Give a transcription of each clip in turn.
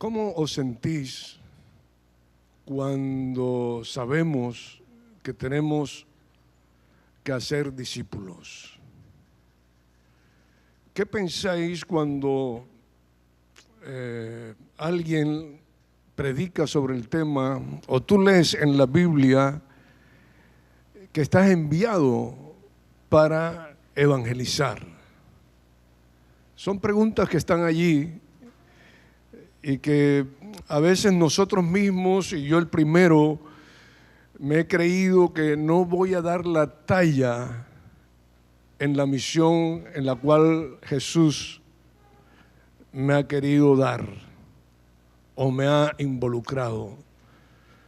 ¿Cómo os sentís cuando sabemos que tenemos que hacer discípulos? ¿Qué pensáis cuando alguien predica sobre el tema o tú lees en la Biblia que estás enviado para evangelizar? Son preguntas que están allí y que a veces nosotros mismos, y yo el primero, me he creído que no voy a dar la talla en la misión en la cual Jesús me ha querido dar o me ha involucrado.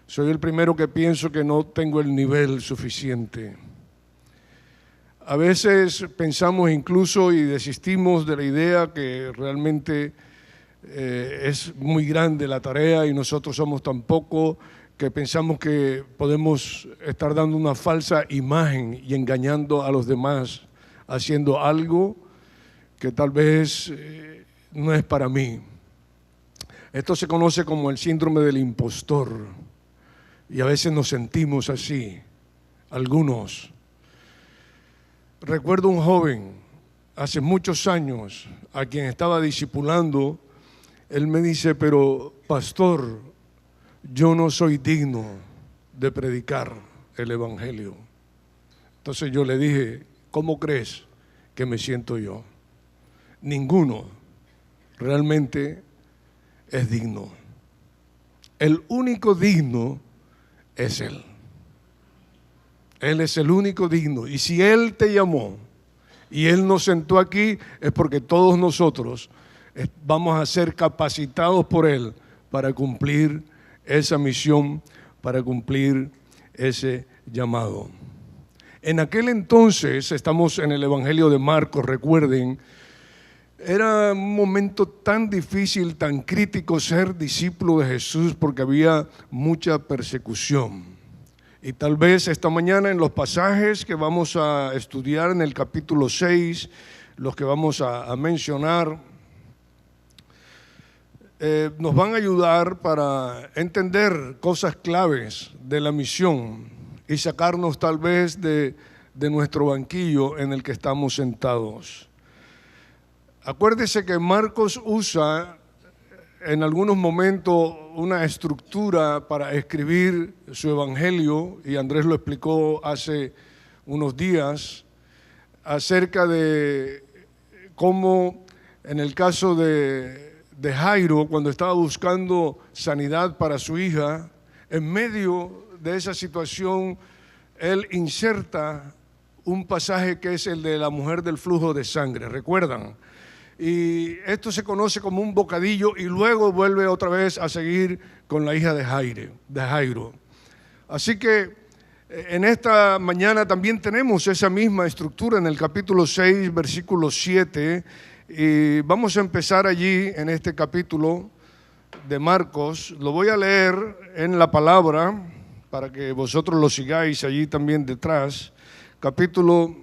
Soy el primero que pienso que no tengo el nivel suficiente. A veces pensamos incluso y desistimos de la idea que realmente es muy grande la tarea y nosotros somos tan poco que pensamos que podemos estar dando una falsa imagen y engañando a los demás, haciendo algo que tal vez no es para mí. Esto se conoce como el síndrome del impostor y a veces nos sentimos así, algunos. Recuerdo un joven hace muchos años a quien estaba discipulando. Él me dice, pero pastor, yo no soy digno de predicar el evangelio. Entonces yo le dije, ¿cómo crees que me siento yo? Ninguno realmente es digno. El único digno es Él. Él es el único digno. Y si Él te llamó y Él nos sentó aquí, es porque todos nosotros vamos a ser capacitados por Él para cumplir esa misión, para cumplir ese llamado. En aquel entonces, estamos en el Evangelio de Marcos, recuerden, era un momento tan difícil, tan crítico ser discípulo de Jesús porque había mucha persecución. Y tal vez esta mañana en los pasajes que vamos a estudiar en el capítulo 6, los que vamos a mencionar, nos van a ayudar para entender cosas claves de la misión y sacarnos tal vez de nuestro banquillo en el que estamos sentados. Acuérdese que Marcos usa en algunos momentos una estructura para escribir su evangelio, y Andrés lo explicó hace unos días, acerca de cómo en el caso de Jairo, cuando estaba buscando sanidad para su hija, en medio de esa situación, él inserta un pasaje que es el de la mujer del flujo de sangre, ¿recuerdan? Y esto se conoce como un bocadillo y luego vuelve otra vez a seguir con la hija de Jairo. Así que en esta mañana también tenemos esa misma estructura en el capítulo 6, versículo 7, y vamos a empezar allí en este capítulo de Marcos. Lo voy a leer en la palabra para que vosotros lo sigáis allí también detrás. Capítulo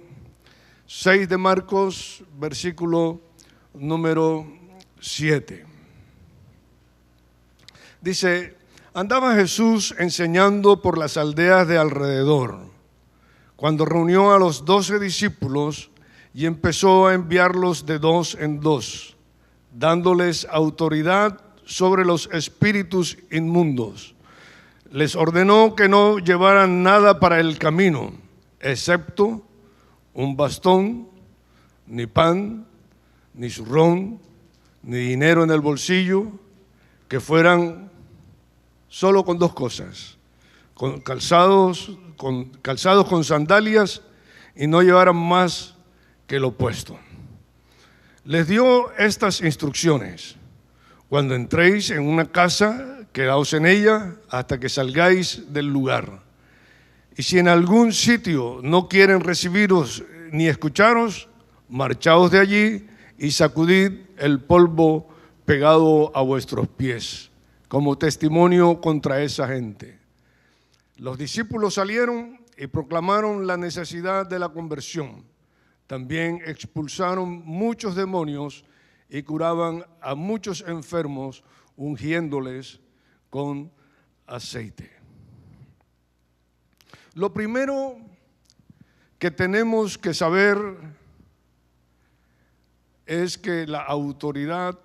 6 de Marcos, versículo número 7. Dice, andaba Jesús enseñando por las aldeas de alrededor, cuando reunió a los 12 discípulos y empezó a enviarlos de dos en dos, dándoles autoridad sobre los espíritus inmundos. Les ordenó que no llevaran nada para el camino, excepto un bastón, ni pan, ni zurrón, ni dinero en el bolsillo, que fueran solo con dos cosas, calzados con sandalias, y no llevaran más que lo opuesto. Les dio estas instrucciones: cuando entréis en una casa, quedaos en ella hasta que salgáis del lugar. Y si en algún sitio no quieren recibiros ni escucharos, marchaos de allí y sacudid el polvo pegado a vuestros pies, como testimonio contra esa gente. Los discípulos salieron y proclamaron la necesidad de la conversión. También expulsaron muchos demonios y curaban a muchos enfermos ungiéndoles con aceite. Lo primero que tenemos que saber es que la autoridad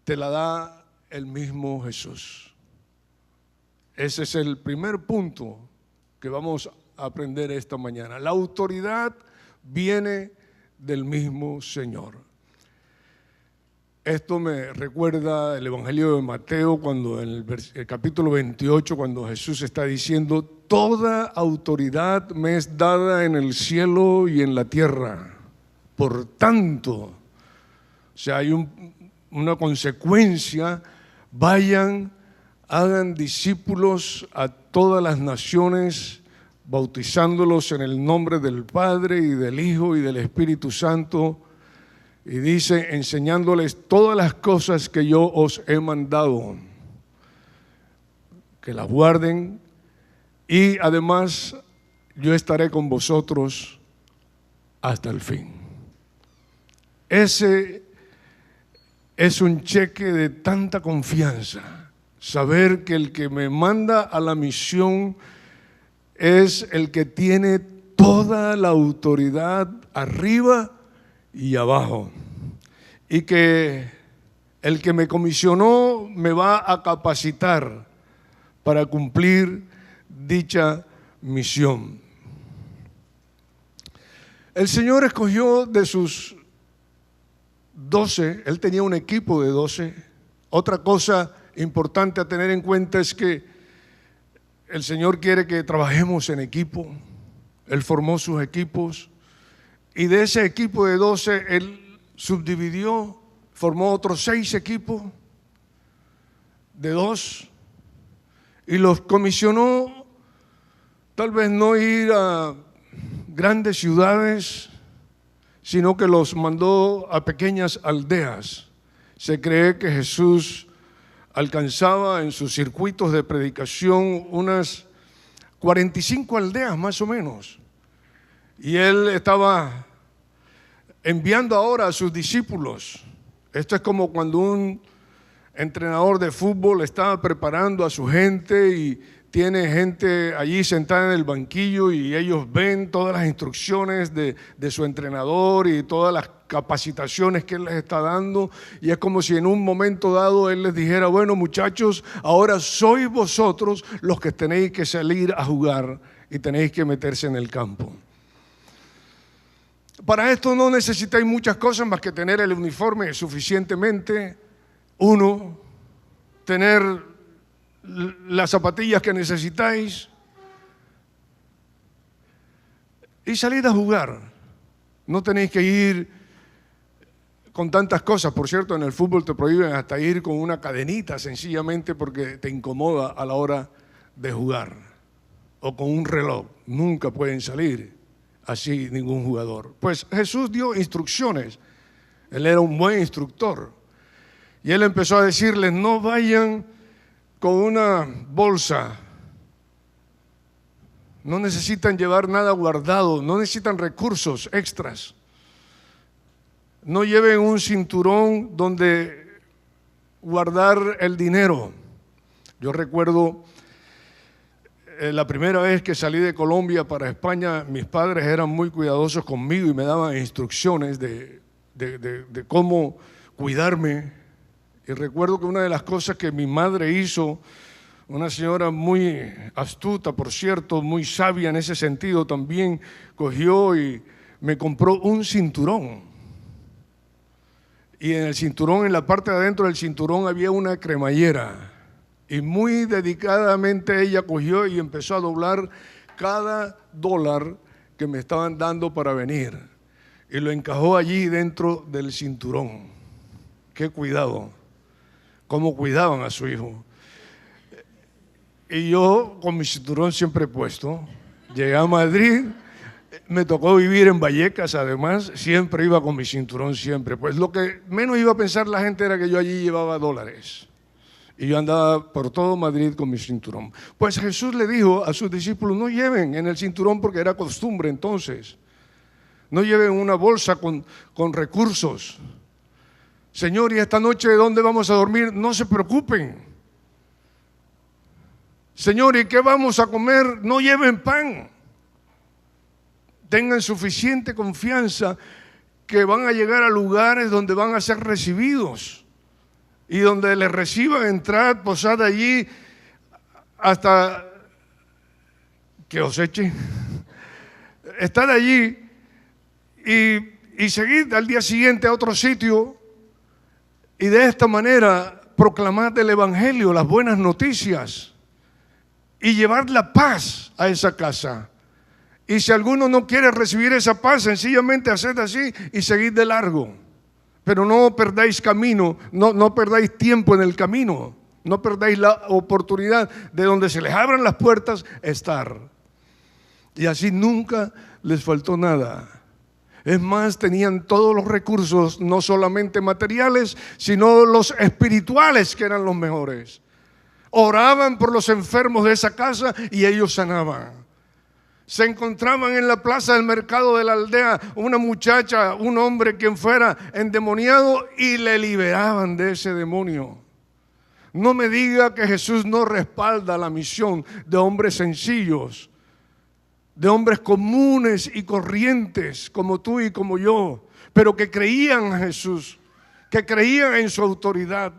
te la da el mismo Jesús. Ese es el primer punto que vamos a aprender esta mañana. La autoridad viene del mismo Señor. Esto me recuerda el Evangelio de Mateo, cuando en el capítulo 28, cuando Jesús está diciendo: toda autoridad me es dada en el cielo y en la tierra. Por tanto, o sea, hay una consecuencia: vayan, hagan discípulos a todas las naciones, bautizándolos en el nombre del Padre y del Hijo y del Espíritu Santo. Y dice, enseñándoles todas las cosas que yo os he mandado, que las guarden, y además yo estaré con vosotros hasta el fin. Ese es un cheque de tanta confianza, saber que el que me manda a la misión es el que tiene toda la autoridad arriba y abajo, y que el que me comisionó me va a capacitar para cumplir dicha misión. El Señor escogió de sus 12, Él tenía un equipo de 12. Otra cosa importante a tener en cuenta es que el Señor quiere que trabajemos en equipo. Él formó sus equipos. Y de ese equipo de 12, Él subdividió, formó otros 6 equipos de 2 y los comisionó tal vez no ir a grandes ciudades, sino que los mandó a pequeñas aldeas. Se cree que Jesús alcanzaba en sus circuitos de predicación unas 45 aldeas más o menos. Y Él estaba enviando ahora a sus discípulos. Esto es como cuando un entrenador de fútbol está preparando a su gente y tiene gente allí sentada en el banquillo y ellos ven todas las instrucciones de su entrenador y todas las capacitaciones que Él les está dando. Y es como si en un momento dado Él les dijera: bueno, muchachos, ahora sois vosotros los que tenéis que salir a jugar y tenéis que meterse en el campo. Para esto no necesitáis muchas cosas más que tener el uniforme suficientemente, tener las zapatillas que necesitáis y salir a jugar. No tenéis que ir con tantas cosas. Por cierto, en el fútbol te prohíben hasta ir con una cadenita, sencillamente porque te incomoda a la hora de jugar, o con un reloj. Nunca pueden salir así ningún jugador. Pues Jesús dio instrucciones. Él era un buen instructor. Y Él empezó a decirles: no vayan con una bolsa. No necesitan llevar nada guardado. No necesitan recursos extras. No lleven un cinturón donde guardar el dinero. Yo recuerdo la primera vez que salí de Colombia para España, mis padres eran muy cuidadosos conmigo y me daban instrucciones de cómo cuidarme. Y recuerdo que una de las cosas que mi madre hizo, una señora muy astuta, por cierto, muy sabia en ese sentido también, cogió y me compró un cinturón. Y en el cinturón, en la parte de adentro del cinturón, había una cremallera. Y muy dedicadamente ella cogió y empezó a doblar cada dólar que me estaban dando para venir. Y lo encajó allí dentro del cinturón. ¡Qué cuidado! Cómo cuidaban a su hijo. Y yo con mi cinturón siempre puesto, llegué a Madrid, me tocó vivir en Vallecas además, siempre iba con mi cinturón siempre. Pues lo que menos iba a pensar la gente era que yo allí llevaba dólares. Y yo andaba por todo Madrid con mi cinturón. Pues Jesús le dijo a sus discípulos: no lleven en el cinturón, porque era costumbre entonces. No lleven una bolsa con recursos. Señor, ¿y esta noche dónde vamos a dormir? No se preocupen. Señor, ¿y qué vamos a comer? No lleven pan. Tengan suficiente confianza que van a llegar a lugares donde van a ser recibidos y donde les reciban, entrar, posar allí hasta que os echen. Estar allí y seguir al día siguiente a otro sitio y de esta manera proclamar el Evangelio, las buenas noticias y llevar la paz a esa casa. Y si alguno no quiere recibir esa paz, sencillamente haced así y seguid de largo. Pero no perdáis camino, no perdáis tiempo en el camino, no perdáis la oportunidad de donde se les abran las puertas estar. Y así nunca les faltó nada. Es más, tenían todos los recursos, no solamente materiales, sino los espirituales, que eran los mejores. Oraban por los enfermos de esa casa y ellos sanaban. Se encontraban en la plaza del mercado de la aldea una muchacha, un hombre, quien fuera endemoniado, y le liberaban de ese demonio. No me diga que Jesús no respalda la misión de hombres sencillos, de hombres comunes y corrientes como tú y como yo, pero que creían a Jesús, que creían en su autoridad,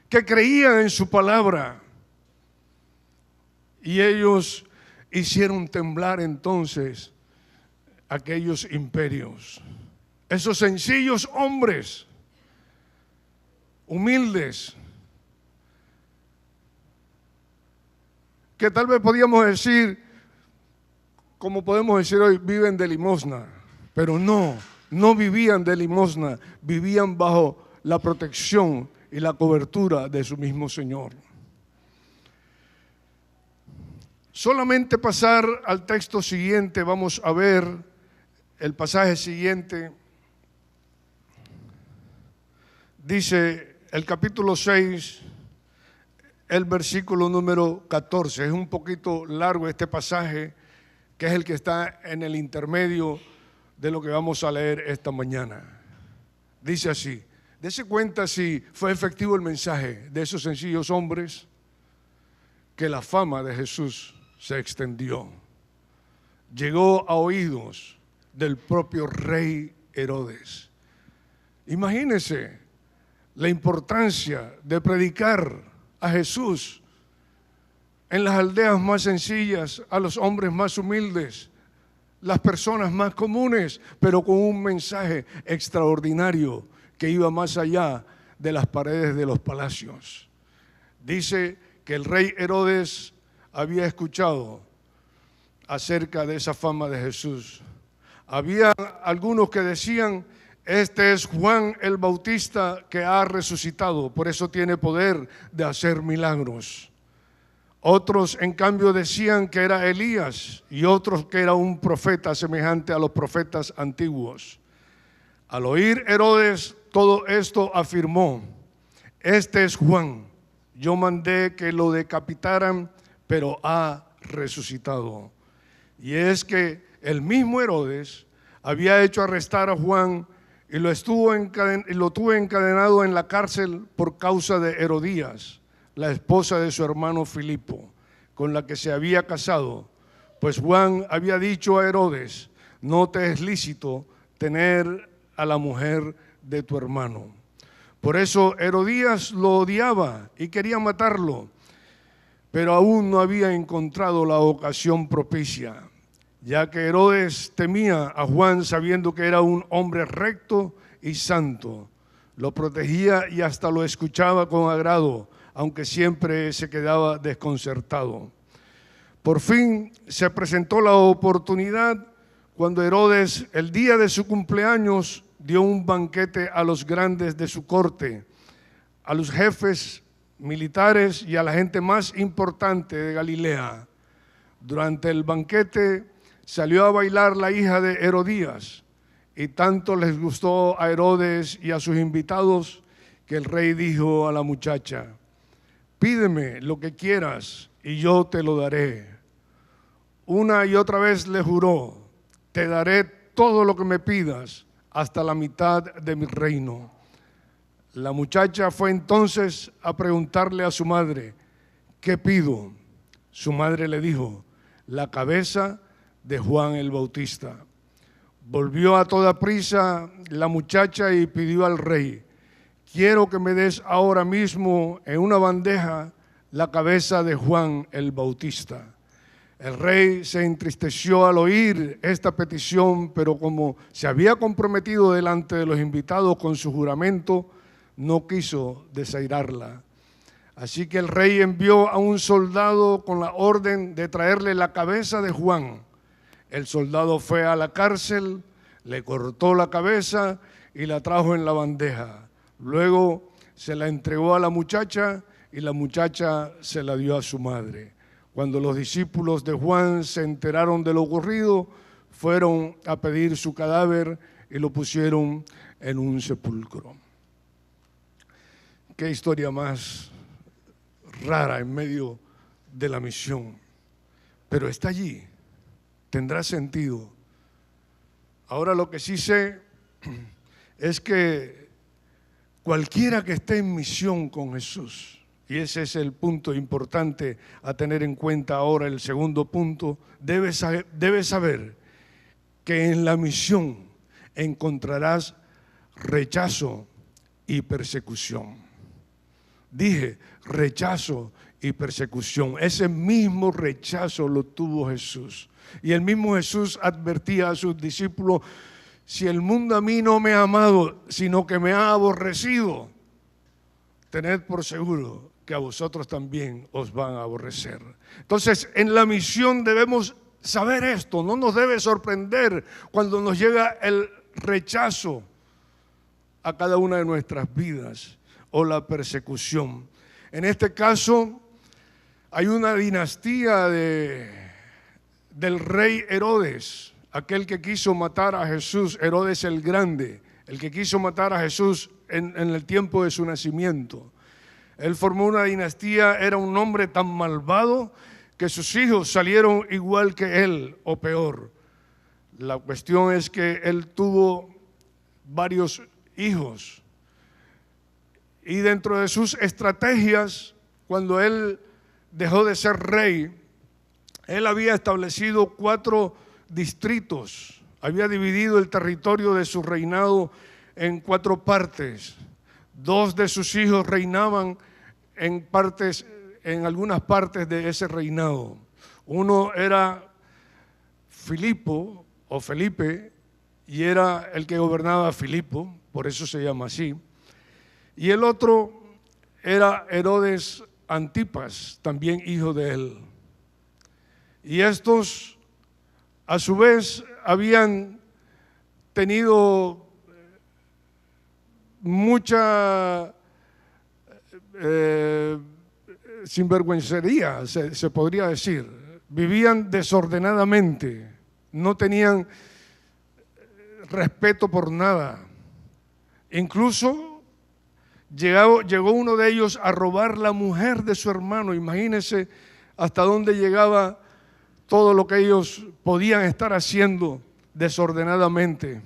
que creían en su palabra. Y ellos hicieron temblar entonces aquellos imperios. Esos sencillos hombres, humildes, que tal vez podíamos decir, como podemos decir hoy, viven de limosna, pero no vivían de limosna, vivían bajo la protección y la cobertura de su mismo Señor. Solamente pasar al texto siguiente, vamos a ver el pasaje siguiente. Dice el capítulo 6, el versículo número 14. Es un poquito largo este pasaje, que es el que está en el intermedio de lo que vamos a leer esta mañana. Dice así: dése cuenta si fue efectivo el mensaje de esos sencillos hombres, que la fama de Jesús se extendió. Llegó a oídos del propio rey Herodes. Imagínense la importancia de predicar a Jesús en las aldeas más sencillas, a los hombres más humildes, las personas más comunes, pero con un mensaje extraordinario que iba más allá de las paredes de los palacios. Dice que el rey Herodes había escuchado acerca de esa fama de Jesús. Había algunos que decían: este es Juan el Bautista que ha resucitado, por eso tiene poder de hacer milagros. Otros, en cambio, decían que era Elías, y otros que era un profeta semejante a los profetas antiguos. Al oír Herodes todo esto, afirmó: este es Juan, yo mandé que lo decapitaran, pero ha resucitado. Y es que el mismo Herodes había hecho arrestar a Juan y lo tuvo encadenado en la cárcel por causa de Herodías, la esposa de su hermano Filipo, con la que se había casado. Pues Juan había dicho a Herodes: no te es lícito tener a la mujer de tu hermano. Por eso Herodías lo odiaba y quería matarlo, pero aún no había encontrado la ocasión propicia, ya que Herodes temía a Juan, sabiendo que era un hombre recto y santo. Lo protegía y hasta lo escuchaba con agrado, aunque siempre se quedaba desconcertado. Por fin se presentó la oportunidad cuando Herodes, el día de su cumpleaños, dio un banquete a los grandes de su corte, a los jefes militares y a la gente más importante de Galilea. Durante el banquete salió a bailar la hija de Herodías, y tanto les gustó a Herodes y a sus invitados que el rey dijo a la muchacha: pídeme lo que quieras y yo te lo daré. Una y otra vez le juró: te daré todo lo que me pidas, hasta la mitad de mi reino. La muchacha fue entonces a preguntarle a su madre, ¿qué pido? Su madre le dijo, la cabeza de Juan el Bautista. Volvió a toda prisa la muchacha y pidió al rey, quiero que me des ahora mismo en una bandeja la cabeza de Juan el Bautista. El rey se entristeció al oír esta petición, pero como se había comprometido delante de los invitados con su juramento, no quiso desairarla. Así que el rey envió a un soldado con la orden de traerle la cabeza de Juan. El soldado fue a la cárcel, le cortó la cabeza y la trajo en la bandeja. Luego se la entregó a la muchacha y la muchacha se la dio a su madre. Cuando los discípulos de Juan se enteraron de lo ocurrido, fueron a pedir su cadáver y lo pusieron en un sepulcro. Qué historia más rara en medio de la misión, pero está allí, tendrá sentido. Ahora lo que sí sé es que cualquiera que esté en misión con Jesús, y ese es el punto importante a tener en cuenta ahora, el segundo punto, debe saber que en la misión encontrarás rechazo y persecución. Dije, rechazo y persecución. Ese mismo rechazo lo tuvo Jesús. Y el mismo Jesús advertía a sus discípulos, si el mundo a mí no me ha amado, sino que me ha aborrecido, tened por seguro que a vosotros también os van a aborrecer. Entonces, en la misión debemos saber esto. No nos debe sorprender cuando nos llega el rechazo a cada una de nuestras vidas o la persecución. En este caso, hay una dinastía del rey Herodes, aquel que quiso matar a Jesús, Herodes el Grande, el que quiso matar a Jesús en el tiempo de su nacimiento. Él formó una dinastía, era un hombre tan malvado que sus hijos salieron igual que él o peor. La cuestión es que él tuvo varios hijos. Y dentro de sus estrategias, cuando él dejó de ser rey, él había establecido 4 distritos, había dividido el territorio de su reinado en 4 partes. 2 de sus hijos reinaban en algunas partes de ese reinado. Uno era Felipe, y era el que gobernaba Filipo, por eso se llama así. Y el otro era Herodes Antipas, también hijo de él. Y estos, a su vez, habían tenido mucha sinvergüencería, se podría decir. Vivían desordenadamente, no tenían respeto por nada. Incluso llegó uno de ellos a robar la mujer de su hermano. Imagínense hasta dónde llegaba todo lo que ellos podían estar haciendo desordenadamente.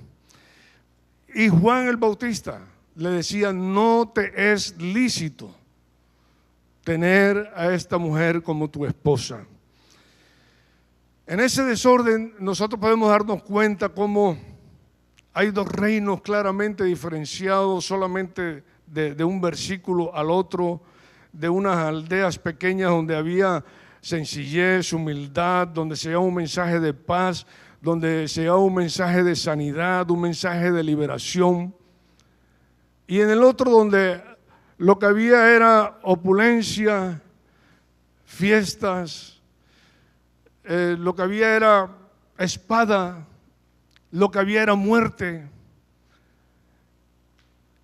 Y Juan el Bautista le decía, no te es lícito tener a esta mujer como tu esposa. En ese desorden nosotros podemos darnos cuenta cómo hay 2 reinos claramente diferenciados solamente de un versículo al otro, de unas aldeas pequeñas donde había sencillez, humildad, donde se llevaba un mensaje de paz, donde se llevaba un mensaje de sanidad, un mensaje de liberación. Y en el otro donde lo que había era opulencia, fiestas, lo que había era espada, lo que había era muerte.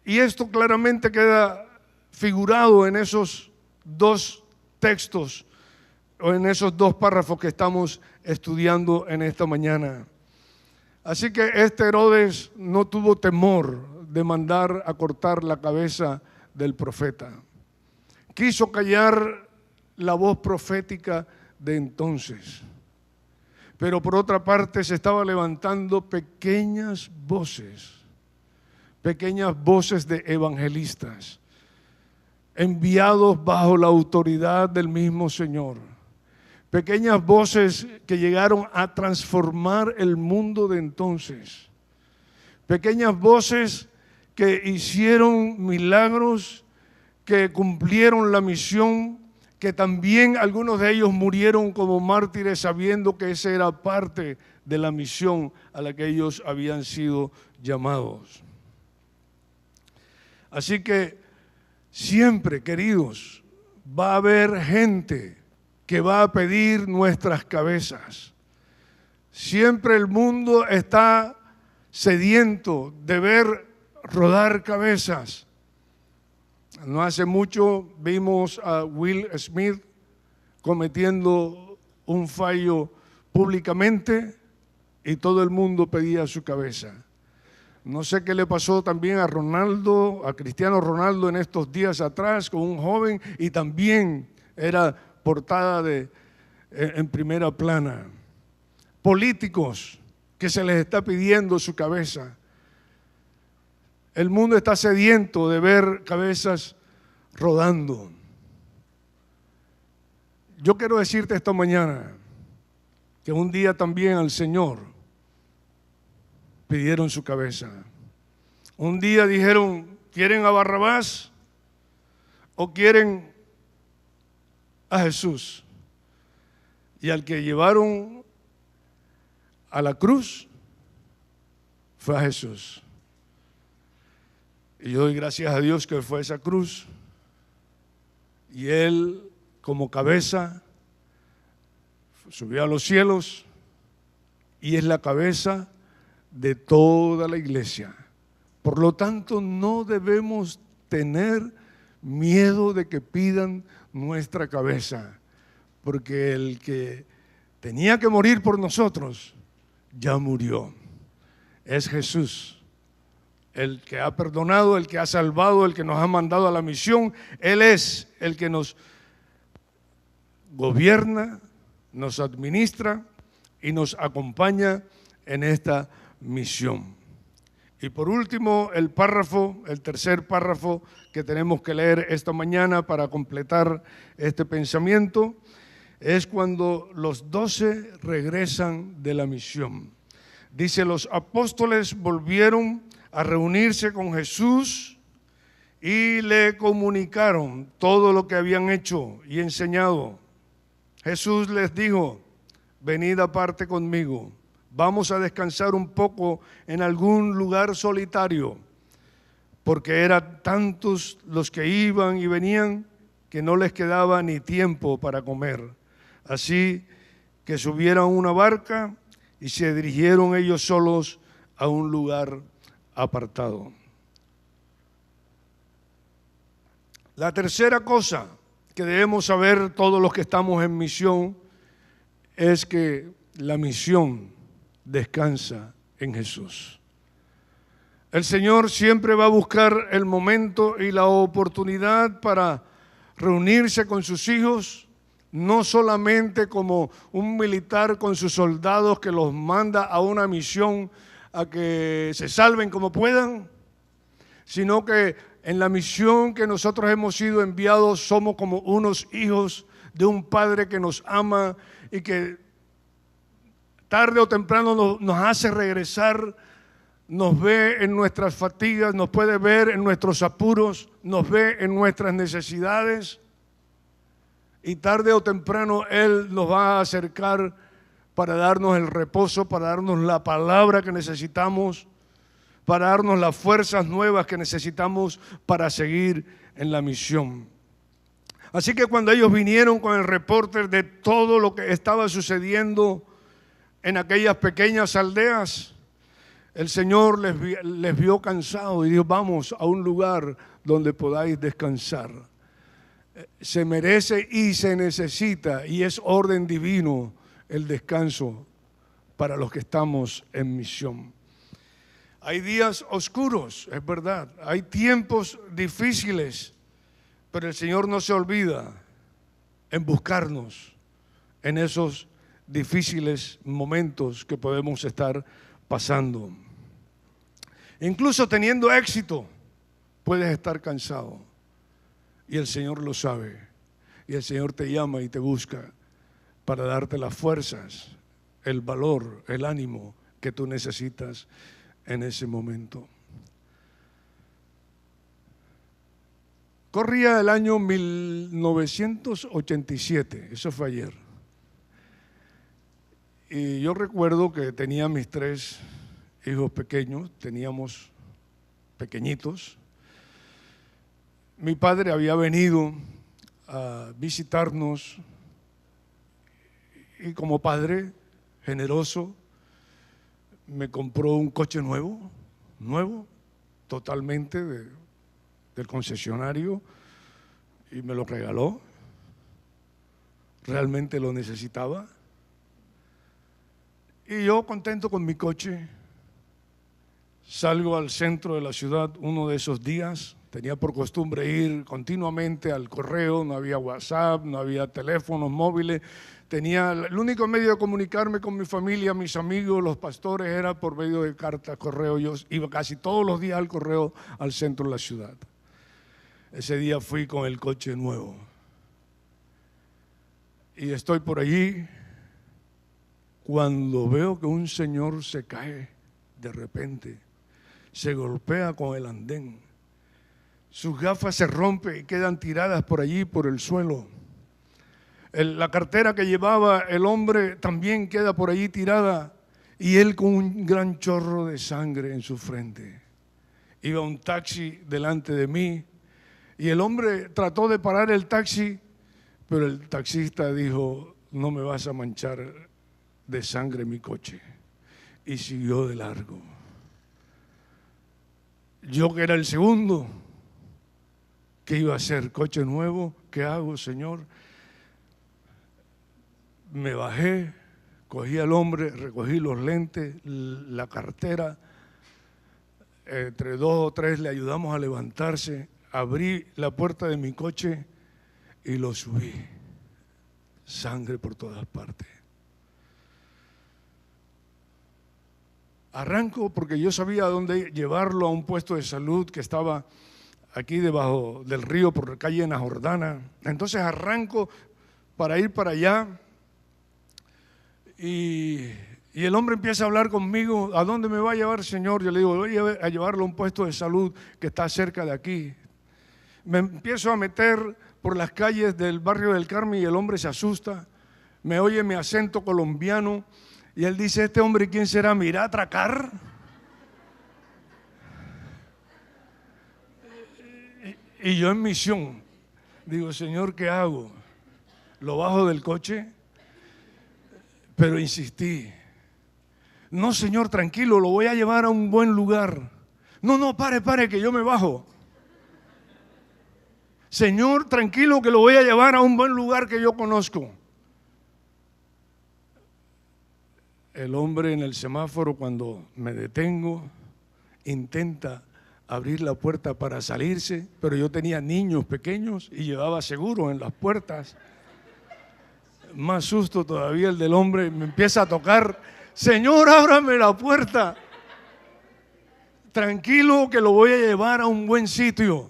Y esto claramente queda figurado en esos 2 textos o en esos 2 párrafos que estamos estudiando en esta mañana. Así que este Herodes no tuvo temor de mandar a cortar la cabeza del profeta. Quiso callar la voz profética de entonces. Pero por otra parte se estaban levantando pequeñas voces pequeñas voces de evangelistas, enviados bajo la autoridad del mismo Señor. Pequeñas voces que llegaron a transformar el mundo de entonces. Pequeñas voces que hicieron milagros, que cumplieron la misión, que también algunos de ellos murieron como mártires sabiendo que esa era parte de la misión a la que ellos habían sido llamados. Así que siempre, queridos, va a haber gente que va a pedir nuestras cabezas. Siempre el mundo está sediento de ver rodar cabezas. No hace mucho vimos a Will Smith cometiendo un fallo públicamente y todo el mundo pedía su cabeza. No sé qué le pasó también a Ronaldo, a Cristiano Ronaldo en estos días atrás con un joven y también era portada en primera plana. Políticos que se les está pidiendo su cabeza. El mundo está sediento de ver cabezas rodando. Yo quiero decirte esta mañana que un día también al Señor pidieron su cabeza. Un día dijeron, ¿quieren a Barrabás o quieren a Jesús? Y al que llevaron a la cruz fue a Jesús. Y yo doy gracias a Dios que fue esa cruz. Y Él, como cabeza, subió a los cielos y es la cabeza de toda la iglesia. Por lo tanto, no debemos tener miedo de que pidan nuestra cabeza, porque el que tenía que morir por nosotros ya murió. Es Jesús. El que ha perdonado, el que ha salvado, el que nos ha mandado a la misión. Él es el que nos gobierna, nos administra y nos acompaña en esta misión. Y por último, el tercer párrafo que tenemos que leer esta mañana para completar este pensamiento, es cuando los 12 regresan de la misión. Dice, los apóstoles volvieron a reunirse con Jesús y le comunicaron todo lo que habían hecho y enseñado. Jesús les dijo, venid aparte conmigo, vamos a descansar un poco en algún lugar solitario, porque eran tantos los que iban y venían que no les quedaba ni tiempo para comer. Así que subieron a una barca y se dirigieron ellos solos a un lugar apartado. La tercera cosa que debemos saber todos los que estamos en misión es que la misión descansa en Jesús. El Señor siempre va a buscar el momento y la oportunidad para reunirse con sus hijos, no solamente como un militar con sus soldados que los manda a una misión a que se salven como puedan, sino que en la misión que nosotros hemos sido enviados somos como unos hijos de un Padre que nos ama y que tarde o temprano nos hace regresar, nos ve en nuestras fatigas, nos puede ver en nuestros apuros, nos ve en nuestras necesidades y tarde o temprano Él nos va a acercar para darnos el reposo, para darnos la palabra que necesitamos, para darnos las fuerzas nuevas que necesitamos para seguir en la misión. Así que cuando ellos vinieron con el reporte de todo lo que estaba sucediendo en aquellas pequeñas aldeas, el Señor les vio cansados y dijo, vamos a un lugar donde podáis descansar. Se merece y se necesita, y es orden divino el descanso para los que estamos en misión. Hay días oscuros, es verdad, hay tiempos difíciles, pero el Señor no se olvida en buscarnos en esos difíciles momentos que podemos estar pasando. Incluso teniendo éxito, puedes estar cansado. Y el Señor lo sabe. Y el Señor te llama y te busca para darte las fuerzas, el valor, el ánimo que tú necesitas en ese momento. Corría el año 1987, eso fue ayer. Y yo recuerdo que tenía mis 3 hijos pequeños, teníamos pequeñitos. Mi padre había venido a visitarnos y como padre generoso me compró un coche nuevo, totalmente del concesionario, y me lo regaló. Realmente lo necesitaba. Y yo, contento con mi coche, salgo al centro de la ciudad uno de esos días. Tenía por costumbre ir continuamente al correo, no había WhatsApp, no había teléfonos móviles. El único medio de comunicarme con mi familia, mis amigos, los pastores, era por medio de cartas, correo. Yo iba casi todos los días al correo al centro de la ciudad. Ese día fui con el coche nuevo. Y estoy por allí cuando veo que un señor se cae de repente, se golpea con el andén. Sus gafas se rompen y quedan tiradas por allí, por el suelo. La cartera que llevaba el hombre también queda por allí tirada y él con un gran chorro de sangre en su frente. Iba un taxi delante de mí y el hombre trató de parar el taxi, pero el taxista dijo: no me vas a manchar de sangre mi coche, y siguió de largo. Yo, que era el segundo, ¿qué iba a hacer? Coche nuevo, ¿qué hago, Señor? Me bajé, cogí al hombre, recogí los lentes, la cartera, entre 2 o 3 le ayudamos a levantarse, abrí la puerta de mi coche y lo subí. Sangre por todas partes. Arranco porque yo sabía dónde llevarlo, a un puesto de salud que estaba aquí debajo del río por la calle en la Jordana. Entonces arranco para ir para allá y el hombre empieza a hablar conmigo: ¿a dónde me va a llevar, Señor? Yo le digo: voy a llevarlo a un puesto de salud que está cerca de aquí. Me empiezo a meter por las calles del barrio del Carmen y el hombre se asusta, me oye mi acento colombiano y él dice: ¿este hombre quién será? ¿Me irá a atracar? Y yo en misión digo: Señor, ¿qué hago? Lo bajo del coche, pero insistí: no, Señor, tranquilo, lo voy a llevar a un buen lugar. No, pare, que yo me bajo. Señor, tranquilo, que lo voy a llevar a un buen lugar que yo conozco. El hombre en el semáforo, cuando me detengo, intenta abrir la puerta para salirse, pero yo tenía niños pequeños y llevaba seguro en las puertas. Más susto todavía el del hombre, me empieza a tocar: Señor, ábrame la puerta. Tranquilo, que lo voy a llevar a un buen sitio.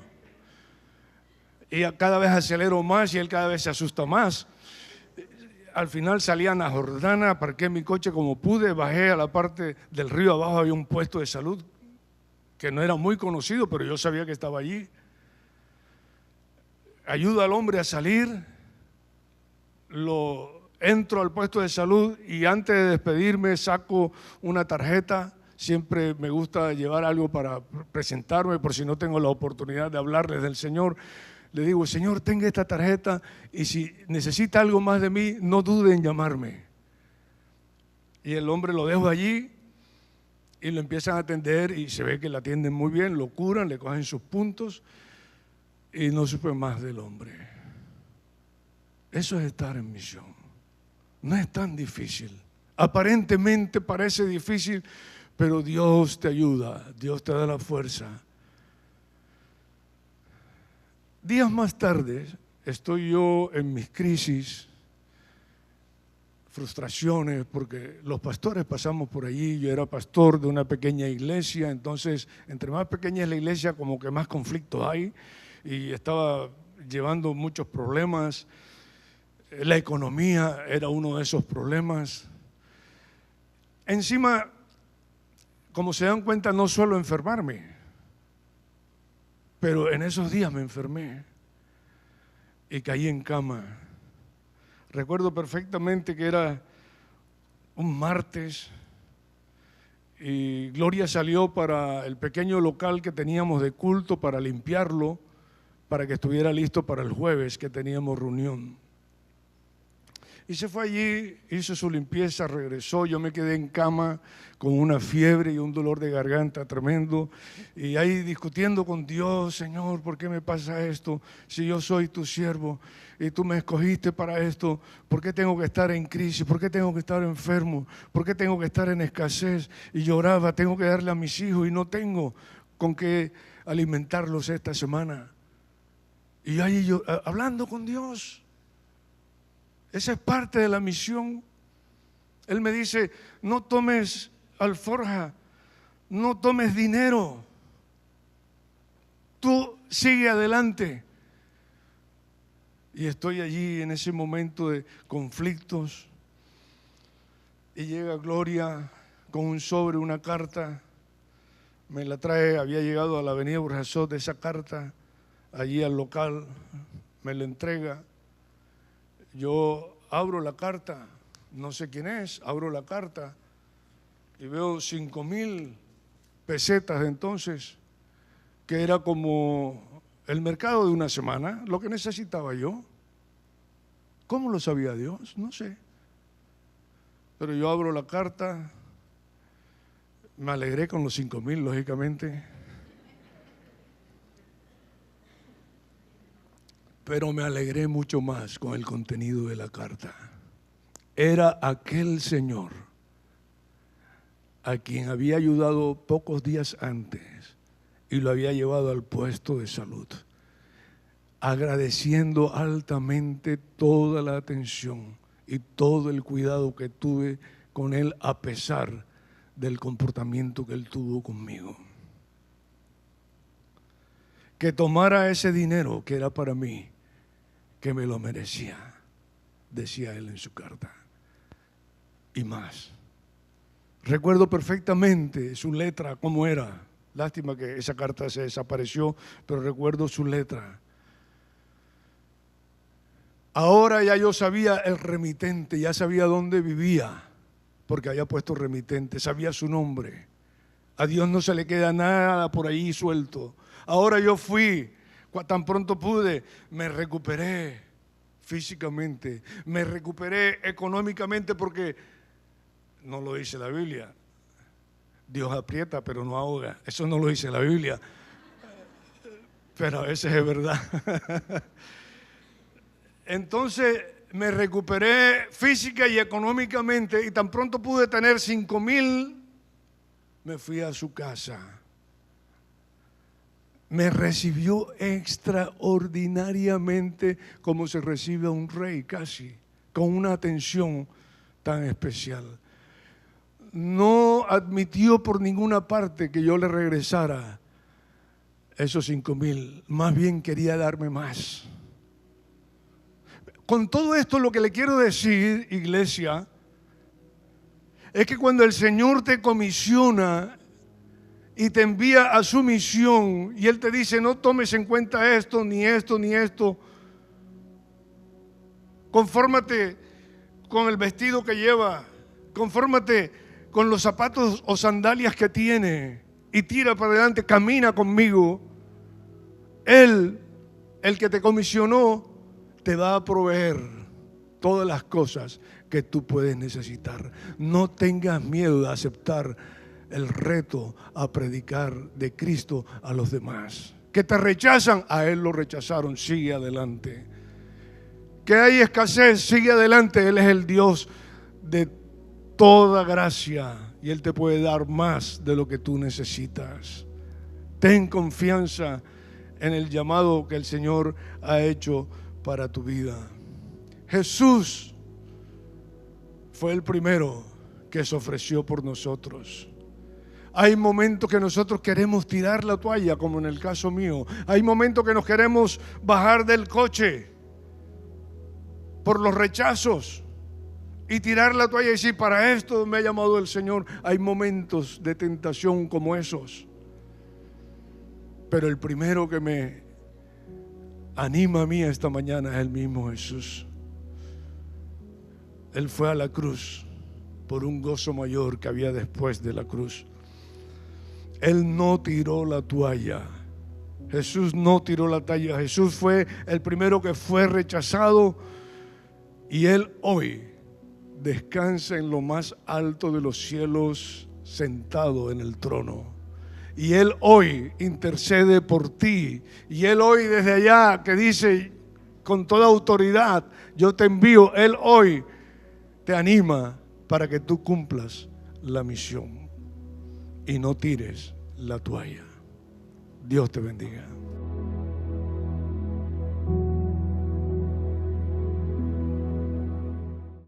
Y cada vez acelero más y él cada vez se asusta más. Al final salí a la Jordana, parqué mi coche como pude, bajé a la parte del río abajo, había un puesto de salud que no era muy conocido, pero yo sabía que estaba allí. Ayudo al hombre a salir, entro al puesto de salud y antes de despedirme saco una tarjeta. Siempre me gusta llevar algo para presentarme por si no tengo la oportunidad de hablarles del Señor. Le digo: Señor, tenga esta tarjeta y si necesita algo más de mí, no dude en llamarme. Y el hombre lo dejo allí y lo empiezan a atender y se ve que le atienden muy bien, lo curan, le cogen sus puntos y no supe más del hombre. Eso es estar en misión. No es tan difícil. Aparentemente parece difícil, pero Dios te ayuda, Dios te da la fuerza. Días más tarde estoy yo en mis crisis. frustraciones, porque los pastores pasamos por allí. Yo era pastor de una pequeña iglesia, entonces entre más pequeña es la iglesia, como que más conflictos hay, y estaba llevando muchos problemas. La economía era uno de esos problemas. Encima, como se dan cuenta, no suelo enfermarme, pero en esos días me enfermé y caí en cama. Recuerdo perfectamente que era un martes y Gloria salió para el pequeño local que teníamos de culto para limpiarlo, para que estuviera listo para el jueves que teníamos reunión. Y se fue allí, hizo su limpieza, regresó. Yo me quedé en cama con una fiebre y un dolor de garganta tremendo. Y ahí discutiendo con Dios: Señor, ¿por qué me pasa esto? Si yo soy tu siervo y tú me escogiste para esto, ¿por qué tengo que estar en crisis? ¿Por qué tengo que estar enfermo? ¿Por qué tengo que estar en escasez? Y lloraba: tengo que darle a mis hijos y no tengo con qué alimentarlos esta semana. Y ahí yo hablando con Dios. Esa es parte de la misión. Él me dice: no tomes alforja, no tomes dinero, tú sigue adelante. Y estoy allí en ese momento de conflictos y llega Gloria con un sobre, una carta, me la trae. Había llegado a la avenida Burjasot de esa carta, allí al local, me la entrega. Yo abro la carta, no sé quién es, abro la carta y veo 5,000 pesetas de entonces, que era como el mercado de una semana, lo que necesitaba yo. ¿Cómo lo sabía Dios? No sé. Pero yo abro la carta, me alegré con los 5,000, lógicamente. Pero me alegré mucho más con el contenido de la carta. Era aquel señor a quien había ayudado pocos días antes y lo había llevado al puesto de salud, agradeciendo altamente toda la atención y todo el cuidado que tuve con él, a pesar del comportamiento que él tuvo conmigo. Que tomara ese dinero que era para mí, que me lo merecía, decía él en su carta, y más. Recuerdo perfectamente su letra, cómo era. Lástima que esa carta se desapareció, pero recuerdo su letra. Ahora ya yo sabía el remitente, ya sabía dónde vivía, porque había puesto remitente, sabía su nombre. A Dios no se le queda nada por ahí suelto. Ahora yo fui, tan pronto pude, me recuperé físicamente, me recuperé económicamente, porque no lo dice la Biblia. Dios aprieta pero no ahoga. Eso no lo dice la Biblia, pero a veces es verdad. Entonces me recuperé física y económicamente, y tan pronto pude tener 5,000, me fui a su casa. Me recibió extraordinariamente, como se recibe a un rey, casi, con una atención tan especial. No admitió por ninguna parte que yo le regresara esos 5,000, más bien quería darme más. Con todo esto, lo que le quiero decir, iglesia, es que cuando el Señor te comisiona y te envía a su misión, y Él te dice: no tomes en cuenta esto, ni esto, ni esto, confórmate con el vestido que lleva, confórmate con los zapatos o sandalias que tiene, y tira para adelante, camina conmigo. Él, el que te comisionó, te va a proveer todas las cosas que tú puedes necesitar. No tengas miedo de aceptar el reto a predicar de Cristo a los demás. Que te rechazan, a Él lo rechazaron, sigue adelante. Que hay escasez, sigue adelante. Él es el Dios de toda gracia y Él te puede dar más de lo que tú necesitas. Ten confianza en el llamado que el Señor ha hecho para tu vida. Jesús fue el primero que se ofreció por nosotros. Hay momentos que nosotros queremos tirar la toalla, como en el caso mío. Hay momentos que nos queremos bajar del coche por los rechazos y tirar la toalla y decir, para esto me ha llamado el Señor. Hay momentos de tentación como esos. Pero el primero que me anima a mí esta mañana es el mismo Jesús. Él fue a la cruz por un gozo mayor que había después de la cruz. Él no tiró la toalla. Jesús no tiró la toalla. Jesús fue el primero que fue rechazado, y Él hoy descansa en lo más alto de los cielos, sentado en el trono. Y Él hoy intercede por ti. Y Él hoy desde allá que dice con toda autoridad, yo te envío, Él hoy te anima para que tú cumplas la misión y no tires la toalla. Dios te bendiga.